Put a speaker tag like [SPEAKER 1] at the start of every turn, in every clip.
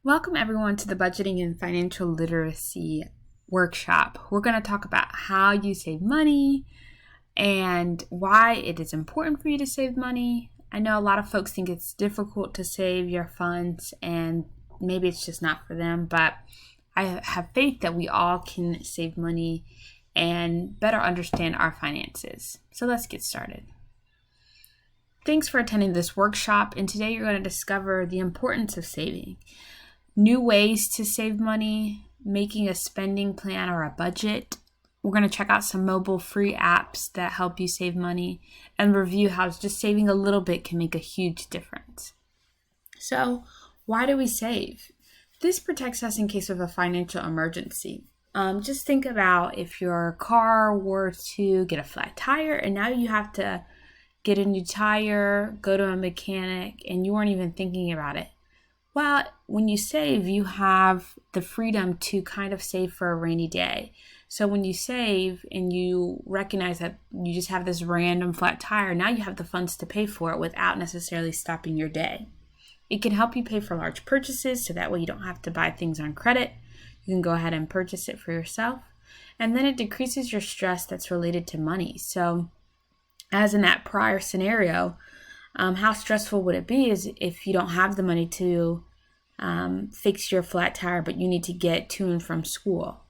[SPEAKER 1] Welcome everyone to the Budgeting and Financial Literacy Workshop. We're going to talk about how you save money and why it is important for you to save money. I know a lot of folks think it's difficult to save your funds and maybe it's just not for them, but I have faith that we all can save money and better understand our finances. So let's get started. Thanks for attending this workshop, and today you're going to discover the importance of saving. New ways to save money, making a spending plan or a budget. We're going to check out some mobile free apps that help you save money and review how just saving a little bit can make a huge difference. So, why do we save? This protects us in case of a financial emergency. Just think about if your car were to get a flat tire and now you have to get a new tire, go to a mechanic, and you weren't even thinking about it. Well, when you save, you have the freedom to kind of save for a rainy day. So when you save and you recognize that you just have this random flat tire, now you have the funds to pay for it without necessarily stopping your day. It can help you pay for large purchases, so that way you don't have to buy things on credit. You can go ahead and purchase it for yourself. And then it decreases your stress that's related to money. So as in that prior scenario, how stressful would it be is if you don't have the money to fix your flat tire, but you need to get to and from school?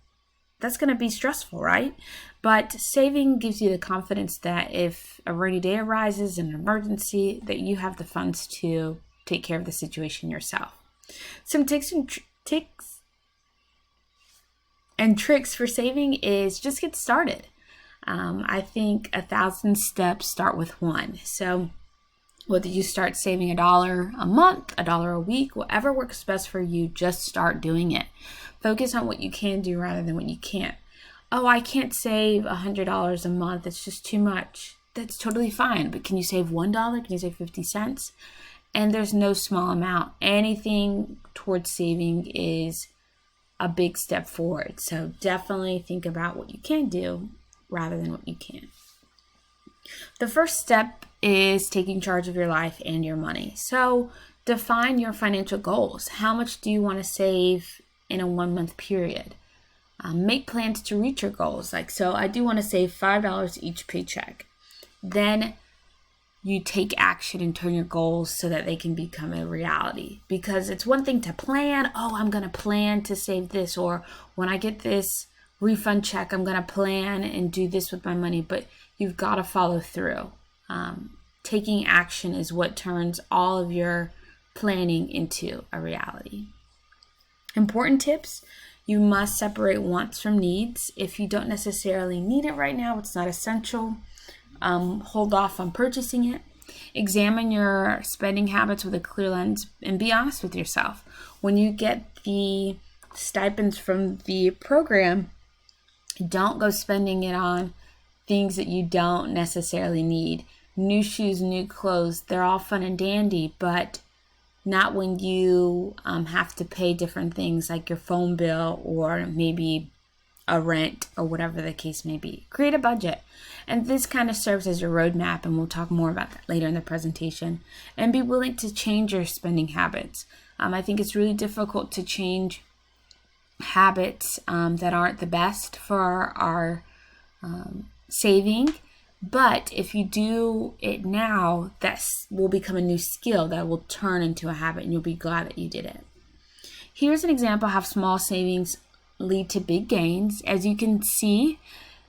[SPEAKER 1] That's going to be stressful, right? But saving gives you the confidence that if a rainy day arises, an emergency, that you have the funds to take care of the situation yourself. Some tips and tricks for saving is just get started. I think 1,000 steps start with one. So whether you start saving $1 a month, $1 a week, whatever works best for you, just start doing it. Focus on what you can do rather than what you can't. Oh, I can't save $100 a month. It's just too much. That's totally fine. But can you save $1? Can you save 50 cents? And there's no small amount. Anything towards saving is a big step forward. So definitely think about what you can do rather than what you can't. The first step is taking charge of your life and your money. So define your financial goals. How much do you want to save in a 1 month period? Make plans to reach your goals. So I do want to save $5 each paycheck. Then you take action and turn your goals so that they can become a reality. Because it's one thing to plan. Oh, I'm going to plan to save this. Or when I get this refund check, I'm going to plan and do this with my money. But you've got to follow through. Taking action is what turns all of your planning into a reality. Important tips: you must separate wants from needs. If you don't necessarily need it right now, it's not essential, hold off on purchasing it. Examine your spending habits with a clear lens and be honest with yourself. When you get the stipends from the program, don't go spending it on things that you don't necessarily need. New shoes, new clothes, they're all fun and dandy, but not when you have to pay different things like your phone bill or maybe a rent or whatever the case may be. Create a budget. And this kind of serves as your roadmap, and we'll talk more about that later in the presentation. And be willing to change your spending habits. I think it's really difficult to change habits that aren't the best for our saving. But if you do it now, that will become a new skill that will turn into a habit, and you'll be glad that you did it. Here's an example of how small savings lead to big gains. As you can see,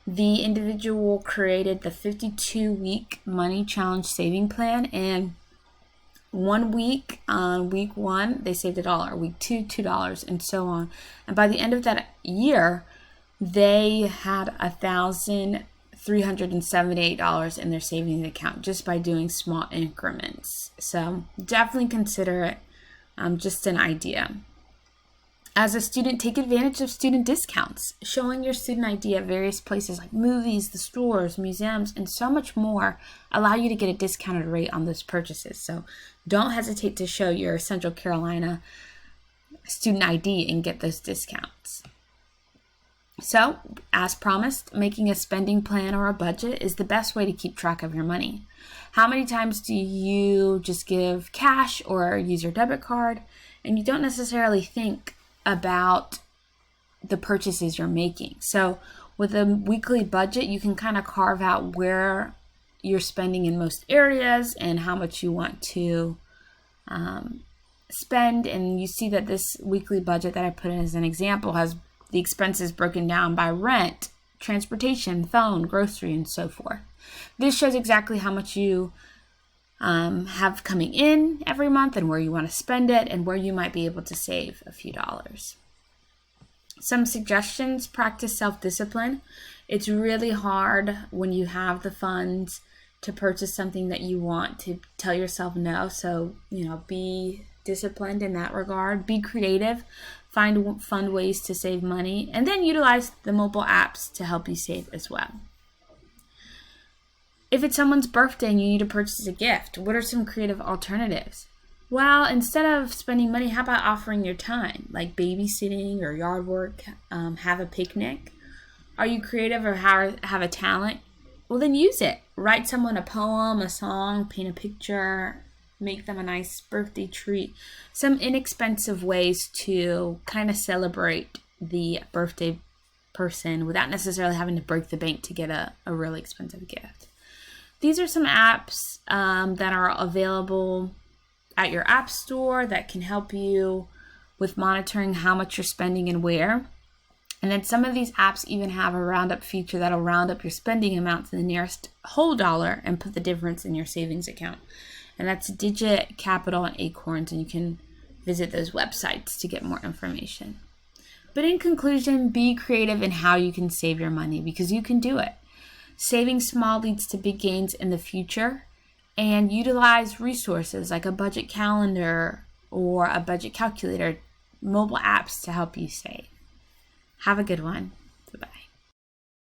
[SPEAKER 1] the individual created the 52-week money challenge saving plan, and 1 week, on week 1, they saved $1, week 2, $2, and so on. And by the end of that year, they had $1,378 in their savings account just by doing small increments. So definitely consider it just an idea. As a student, take advantage of student discounts. Showing your student ID at various places like movies, the stores, museums, and so much more allow you to get a discounted rate on those purchases. So don't hesitate to show your Central Carolina student ID and get those discounts. So, as promised, making a spending plan or a budget is the best way to keep track of your money. How many times do you just give cash or use your debit card? and you don't necessarily think about the purchases you're making. So with a weekly budget, you can kind of carve out where you're spending in most areas and how much you want to spend. And you see that this weekly budget that I put in as an example has the expenses broken down by rent, transportation, phone, grocery, and so forth. This shows exactly how much you have coming in every month and where you want to spend it and where you might be able to save a few dollars. Some suggestions: practice self-discipline. It's really hard when you have the funds to purchase something that you want to tell yourself no. So, be disciplined in that regard. Be creative. Find fun ways to save money, and then utilize the mobile apps to help you save as well. If it's someone's birthday and you need to purchase a gift, what are some creative alternatives? Well, instead of spending money, how about offering your time, like babysitting or yard work, have a picnic? Are you creative or have a talent? Well, then use it. Write someone a poem, a song, paint a picture, make them a nice birthday treat. Some inexpensive ways to kind of celebrate the birthday person without necessarily having to break the bank to get a really expensive gift. These are some apps that are available at your app store that can help you with monitoring how much you're spending and where. And then some of these apps even have a roundup feature that'll round up your spending amount to the nearest whole dollar and put the difference in your savings account. And that's Digit, Capital, and Acorns, and you can visit those websites to get more information. But in conclusion, be creative in how you can save your money, because you can do it. Saving small leads to big gains in the future, and utilize resources like a budget calendar or a budget calculator, mobile apps to help you save. Have a good one.